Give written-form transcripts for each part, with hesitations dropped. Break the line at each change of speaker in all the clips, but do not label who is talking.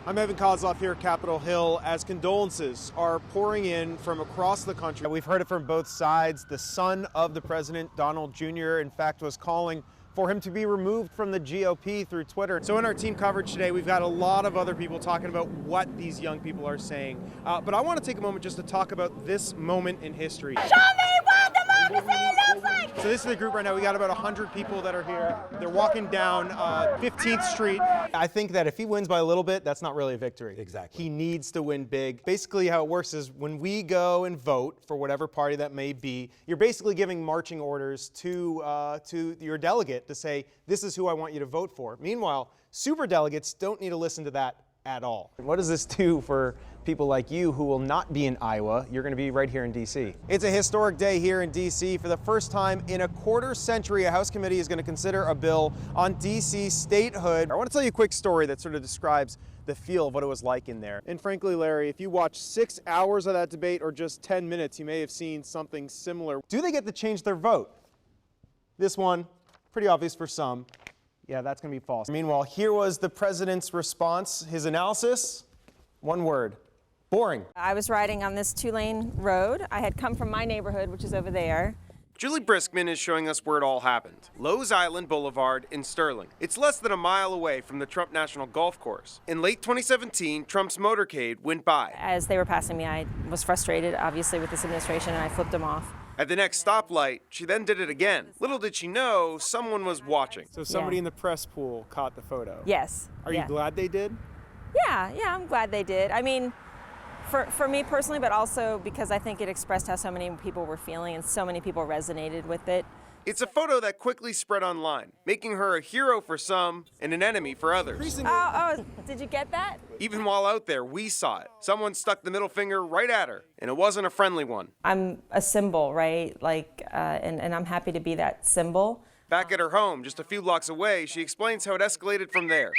I'm Evan Koslof here at Capitol Hill as condolences are pouring in from across the country. We've heard it from both sides. The son of the president, Donald Jr., in fact, was calling for him to be removed from the GOP through Twitter. So in our team coverage today, we've got a lot of other people talking about what these young people are saying. But I want to take a moment just to talk about this moment in history.
Show me what democracy looks like!
So this is the group right now. We got about 100 people that are here. They're walking down 15th Street. I think that if he wins by a little bit, that's not really a victory.
Exactly.
He needs to win big. Basically how it works is when we go and vote for whatever party that may be, you're basically giving marching orders to your delegate to say, this is who I want you to vote for. Meanwhile, superdelegates don't need to listen to that at all. What does this do for people like you who will not be in Iowa? You're going to be right here in D.C. It's a historic day here in D.C. For the first time in a quarter century, a House committee is going to consider a bill on D.C. statehood. I want to tell you a quick story that sort of describes the feel of what it was like in there. And frankly, Larry, if you watch 6 hours of that debate or just 10 minutes, you may have seen something similar. Do they get to change their vote? This one, pretty obvious for some. Yeah, that's going to be false. Meanwhile, here was the president's response, his analysis. One word: boring.
I was riding on this 2-lane road. I had come from my neighborhood, which is over there.
Julie Briskman is showing us where it all happened. Lowe's Island Boulevard in Sterling. It's less than a mile away from the Trump National Golf Course. In late 2017, Trump's motorcade went by.
As they were passing me, I was frustrated, obviously, with this administration, and I flipped them off.
At the next stoplight, she then did it again. Little did she know, someone was watching. So somebody in the press pool caught the photo.
Yes.
Are you glad they did?
Yeah, I'm glad they did. I mean, for me personally, but also because I think it expressed how so many people were feeling and so many people resonated with it.
It's a photo that quickly spread online, making her a hero for some and an enemy for others.
Oh, did you get that?
Even while out there, we saw it. Someone stuck the middle finger right at her, and it wasn't a friendly one.
I'm a symbol, right? And I'm happy to be that symbol.
Back at her home, just a few blocks away, she explains how it escalated from there.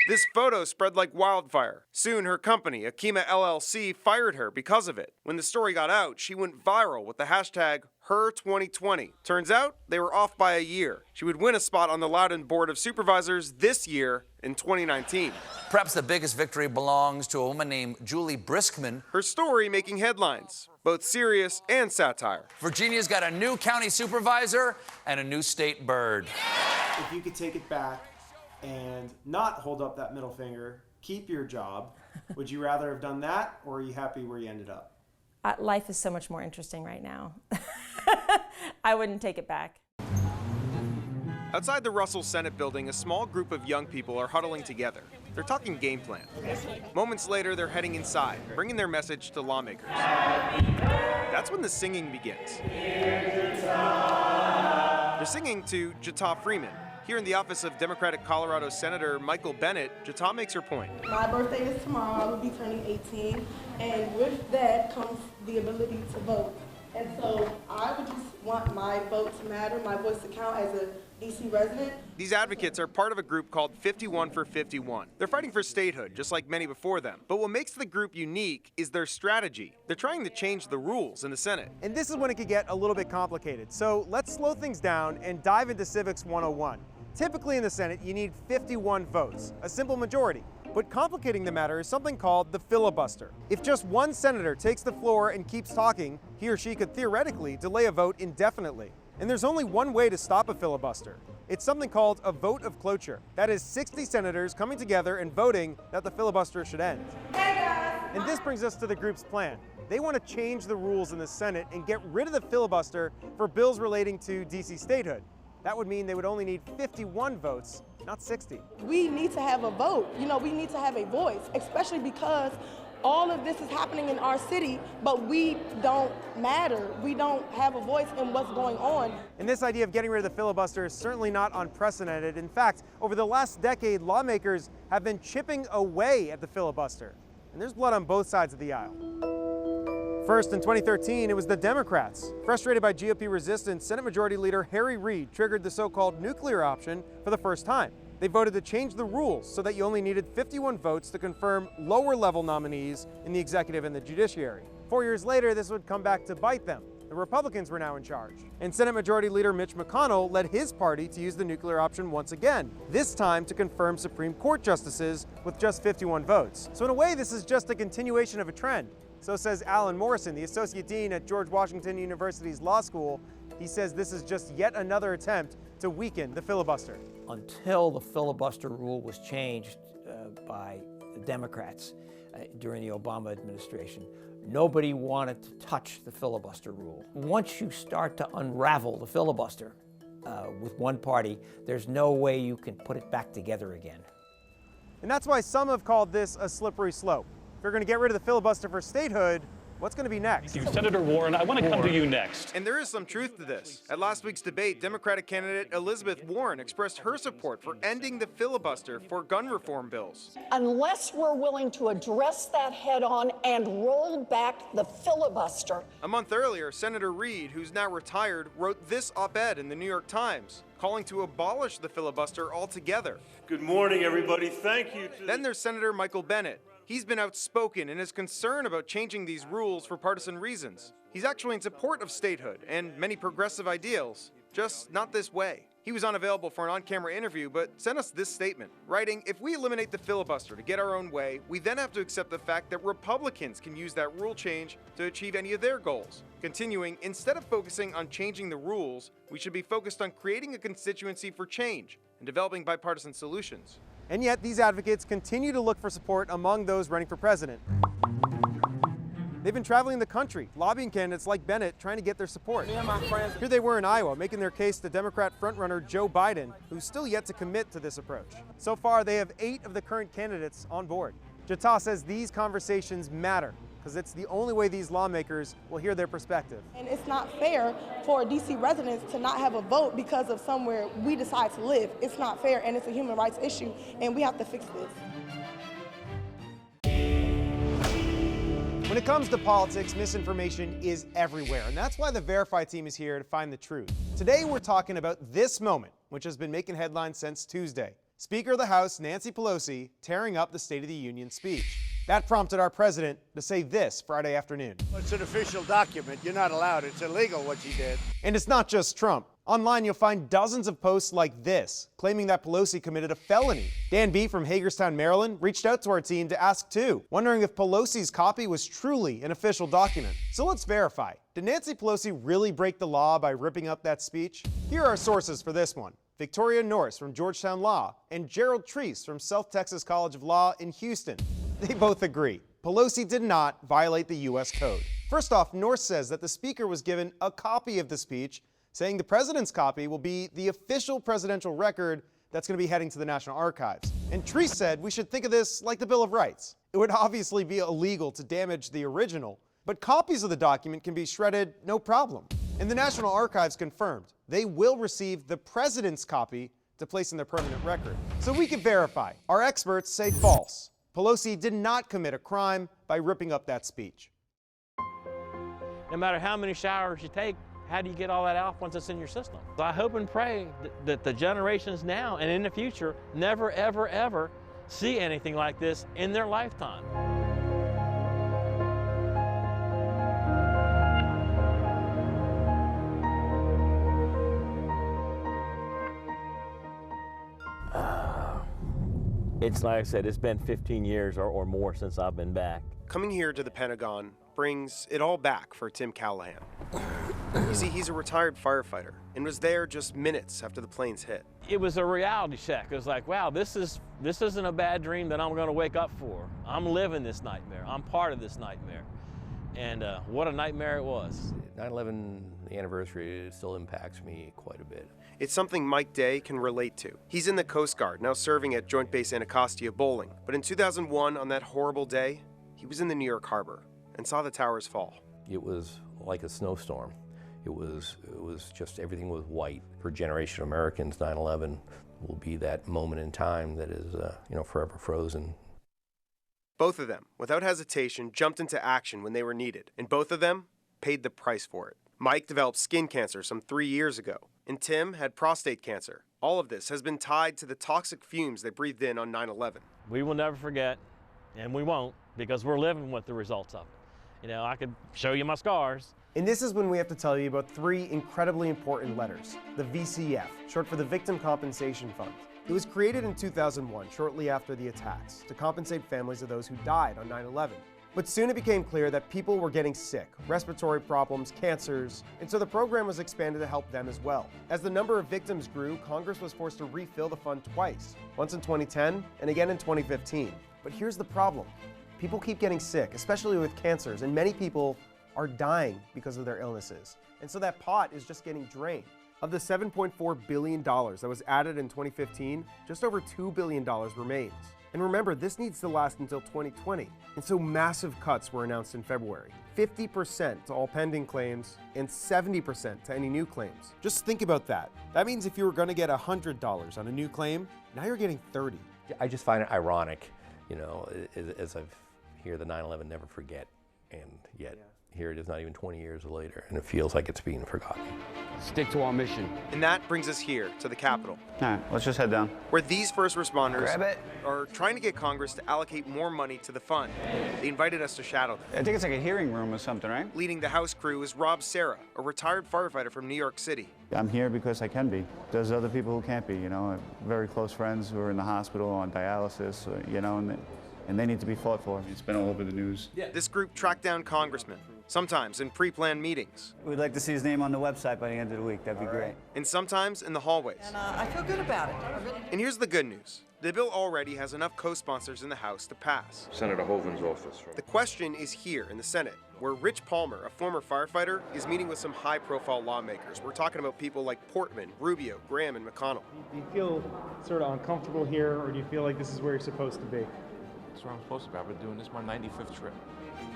This photo spread like wildfire. Soon, her company, Akima LLC, fired her because of it. When the story got out, she went viral with the hashtag #her2020. Turns out, they were off by a year. She would win a spot on the Loudoun Board of Supervisors this year in 2019.
Perhaps the biggest victory belongs to a woman named Julie Briskman.
Her story making headlines, both serious and satire.
Virginia's got a new county supervisor and a new state bird.
If you could take it back and not hold up that middle finger, keep your job, would you rather have done that, or are you happy where you ended up?
Life is so much more interesting right now. I wouldn't take it back.
Outside the Russell Senate building, a small group of young people are huddling together. They're talking game plan. Moments later, they're heading inside, bringing their message to lawmakers. That's when the singing begins. They're singing to Jata Freeman. Here in the office of Democratic Colorado Senator Michael Bennet, Jata makes her point.
My birthday is tomorrow. I will be turning 18, and with that comes the ability to vote. And so I would just want my vote to matter, my voice to count as a D.C. resident.
These advocates are part of a group called 51 for 51. They're fighting for statehood, just like many before them. But what makes the group unique is their strategy. They're trying to change the rules in the Senate. And this is when it could get a little bit complicated. So let's slow things down and dive into Civics 101. Typically in the Senate, you need 51 votes, a simple majority. But complicating the matter is something called the filibuster. If just one senator takes the floor and keeps talking, he or she could theoretically delay a vote indefinitely. And there's only one way to stop a filibuster. It's something called a vote of cloture. That is 60 senators coming together and voting that the filibuster should end. And this brings us to the group's plan. They want to change the rules in the Senate and get rid of the filibuster for bills relating to D.C. statehood. That would mean they would only need 51 votes, not 60.
We need to have a vote. We need to have a voice, especially because all of this is happening in our city, but we don't matter. We don't have a voice in what's going on.
And this idea of getting rid of the filibuster is certainly not unprecedented. In fact, over the last decade, lawmakers have been chipping away at the filibuster. And there's blood on both sides of the aisle. First, in 2013, it was the Democrats. Frustrated by GOP resistance, Senate Majority Leader Harry Reid triggered the so-called nuclear option for the first time. They voted to change the rules so that you only needed 51 votes to confirm lower-level nominees in the executive and the judiciary. 4 years later, this would come back to bite them. The The Republicans were now in charge. And Senate Majority Leader Mitch McConnell led his party to use the nuclear option once again, this time to confirm Supreme Court justices with just 51 votes. So in a way, this is just a continuation of a trend. So says Alan Morrison, the Associate Dean at George Washington University's Law School. He says this is just yet another attempt to weaken the filibuster.
Until the filibuster rule was changed by the Democrats during the Obama administration, nobody wanted to touch the filibuster rule. Once you start to unravel the filibuster with one party, there's no way you can put it back together again.
And that's why some have called this a slippery slope. If you're going to get rid of the filibuster for statehood, what's going to be next?
Thank you, Senator Warren. I want to come to you next.
And there is some truth to this. At last week's debate, Democratic candidate Elizabeth Warren expressed her support for ending the filibuster for gun reform bills.
Unless we're willing to address that head on and roll back the filibuster.
A month earlier, Senator Reid, who's now retired, wrote this op-ed in the New York Times, calling to abolish the filibuster altogether.
Good morning, everybody. Thank you.
Then there's Senator Michael Bennet. He's been outspoken in his concern about changing these rules for partisan reasons. He's actually in support of statehood and many progressive ideals, just not this way. He was unavailable for an on-camera interview, but sent us this statement, writing, "If we eliminate the filibuster to get our own way, we then have to accept the fact that Republicans can use that rule change to achieve any of their goals." Continuing, instead of focusing on changing the rules, we should be focused on creating a constituency for change and developing bipartisan solutions. And yet, these advocates continue to look for support among those running for president. They've been traveling the country, lobbying candidates like Bennett, trying to get their support. Here they were in Iowa, making their case to Democrat frontrunner Joe Biden, who's still yet to commit to this approach. So far, they have 8 of the current candidates on board. Jata says these conversations matter, because it's the only way these lawmakers will hear their perspective.
And it's not fair for DC residents to not have a vote because of somewhere we decide to live. It's not fair, and it's a human rights issue, and we have to fix this.
When it comes to politics, misinformation is everywhere, and that's why the Verify team is here to find the truth. Today, we're talking about this moment, which has been making headlines since Tuesday. Speaker of the House, Nancy Pelosi, tearing up the State of the Union speech. That prompted our president to say this Friday afternoon.
It's an official document. You're not allowed. It's illegal what she did.
And it's not just Trump. Online, you'll find dozens of posts like this, claiming that Pelosi committed a felony. Dan B. from Hagerstown, Maryland, reached out to our team to ask too, wondering if Pelosi's copy was truly an official document. So let's verify. Did Nancy Pelosi really break the law by ripping up that speech? Here are our sources for this one. Victoria Norris from Georgetown Law and Gerald Treese from South Texas College of Law in Houston. They both agree. Pelosi did not violate the U.S. Code. First off, Norris says that the speaker was given a copy of the speech, saying the president's copy will be the official presidential record that's going to be heading to the National Archives. And Treese said we should think of this like the Bill of Rights. It would obviously be illegal to damage the original, but copies of the document can be shredded no problem. And the National Archives confirmed they will receive the president's copy to place in their permanent record. So we can verify. Our experts say false. Pelosi did not commit a crime by ripping up that speech.
No matter how many showers you take, how do you get all that off once it's in your system? I hope and pray that the generations now and in the future never, ever, ever see anything like this in their lifetime. It's like I said, it's been 15 years or more since I've been back.
Coming here to the Pentagon brings it all back for Tim Callahan. You see, he's a retired firefighter and was there just minutes after the planes hit.
It was a reality check. It was like, wow, this isn't a bad dream that I'm going to wake up for. I'm living this nightmare. I'm part of this nightmare. And what a nightmare it was.
9/11, the anniversary, still impacts me quite a bit.
It's something Mike Day can relate to. He's in the Coast Guard, now serving at Joint Base Anacostia Bowling. But in 2001, on that horrible day, he was in the New York Harbor and saw the towers fall.
It was like a snowstorm. It was just, everything was white. For a generation of Americans, 9/11 will be that moment in time that is, forever frozen.
Both of them, without hesitation, jumped into action when they were needed, and both of them paid the price for it. Mike developed skin cancer some 3 years ago, and Tim had prostate cancer. All of this has been tied to the toxic fumes they breathed in on 9/11.
We will never forget, and we won't, because we're living with the results of it. You know, I could show you my scars.
And this is when we have to tell you about 3 incredibly important letters. The VCF, short for the Victim Compensation Fund. It was created in 2001, shortly after the attacks, to compensate families of those who died on 9/11. But soon it became clear that people were getting sick, respiratory problems, cancers, and so the program was expanded to help them as well. As the number of victims grew, Congress was forced to refill the fund twice, once in 2010 and again in 2015. But here's the problem. People keep getting sick, especially with cancers, and many people are dying because of their illnesses. And so that pot is just getting drained. Of the $7.4 billion that was added in 2015, just over $2 billion remains. And remember, this needs to last until 2020. And so massive cuts were announced in February. 50% to all pending claims and 70% to any new claims. Just think about that. That means if you were going to get $100 on a new claim, now you're getting $30.
I just find it ironic, you know, as I've hear the 9/11 never forget, and yet here it is not even 20 years later, and it feels like it's being forgotten.
Stick to our mission.
And that brings us here to the Capitol.
All right, let's just head down.
Where these first responders
Grab it.
are trying to get Congress to allocate more money to the fund. They invited us to shadow them.
I think it's like a hearing room or something, right?
Leading the House crew is Rob Serra, a retired firefighter from New York City.
I'm here because I can be. There's other people who can't be, you know. I have very close friends who are in the hospital on dialysis, you know, and they need to be fought for. It's been all over the news.
This group tracked down congressmen, sometimes in pre-planned meetings.
We'd like to see his name on the website by the end of the week. That'd be great.
And sometimes in the hallways.
And I feel good about it.
And here's the good news. The bill already has enough co-sponsors in the House to pass.
Senator Hoven's office. Right?
The question is here in the Senate, where Rich Palmer, a former firefighter, is meeting with some high-profile lawmakers. We're talking about people like Portman, Rubio, Graham, and McConnell.
Do you feel sort of uncomfortable here, or do you feel like this is where you're supposed to be?
That's where I'm supposed to be. I've been doing this my 95th trip.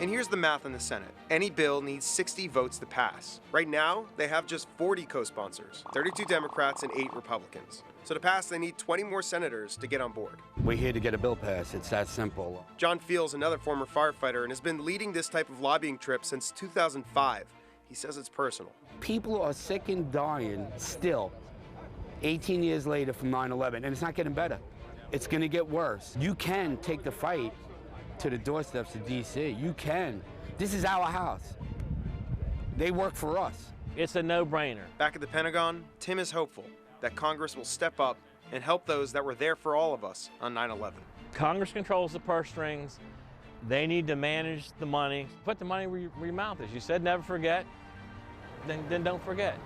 And here's the math in the Senate. Any bill needs 60 votes to pass. Right now, they have just 40 co-sponsors, 32 Democrats and 8 Republicans. So to pass, they need 20 more senators to get on board.
We're here to get a bill passed. It's that simple.
John Fields, another former firefighter, and has been leading this type of lobbying trip since 2005. He says it's personal.
People are sick and dying still, 18 years later from 9/11, and it's not getting better. It's going to get worse. You can take the fight to the doorsteps of D.C. You can. This is our house. They work for us.
It's a no-brainer.
Back at the Pentagon, Tim is hopeful that Congress will step up and help those that were there for all of us on 9/11.
Congress controls the purse strings. They need to manage the money. Put the money where your mouth is. You said never forget, then don't forget.